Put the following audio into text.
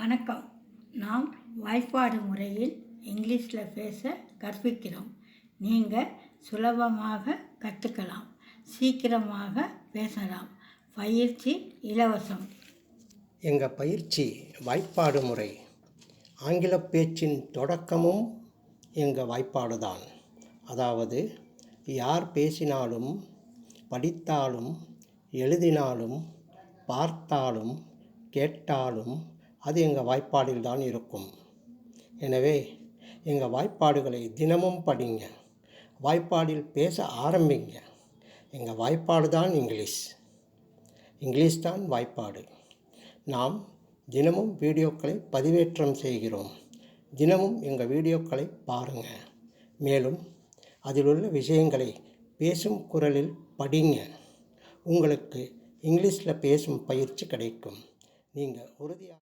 வணக்கம். நாம் வாய்ப்பாடு முறையில் இங்கிலீஷில் பேச கற்பிக்கிறோம். நீங்கள் சுலபமாக கற்றுக்கலாம், சீக்கிரமாக பேசலாம். பயிற்சி இலவசம். எங்கள் பயிற்சி வாய்ப்பாடு முறை. ஆங்கில பேச்சின் தொடக்கமும் எங்கள் வாய்ப்பாடு தான். அதாவது யார் பேசினாலும், படித்தாலும், எழுதினாலும், பார்த்தாலும், கேட்டாலும் அது எங்கள் வாய்ப்பாடில் தான் இருக்கும். எனவே எங்கள் வாய்ப்பாடுகளை தினமும் படிங்க, வாய்ப்பாடில் பேச ஆரம்பிங்க. எங்கள் வாய்ப்பாடு தான் இங்கிலீஷ் தான் வாய்ப்பாடு. நாம் தினமும் வீடியோக்களை பதிவேற்றம் செய்கிறோம். தினமும் எங்கள் வீடியோக்களை பாருங்கள். மேலும் அதிலுள்ள விஷயங்களை பேசும் குரலில் படிங்க. உங்களுக்கு இங்கிலீஷில் பேசும் பயிற்சி கிடைக்கும். நீங்கள் உறுதியாக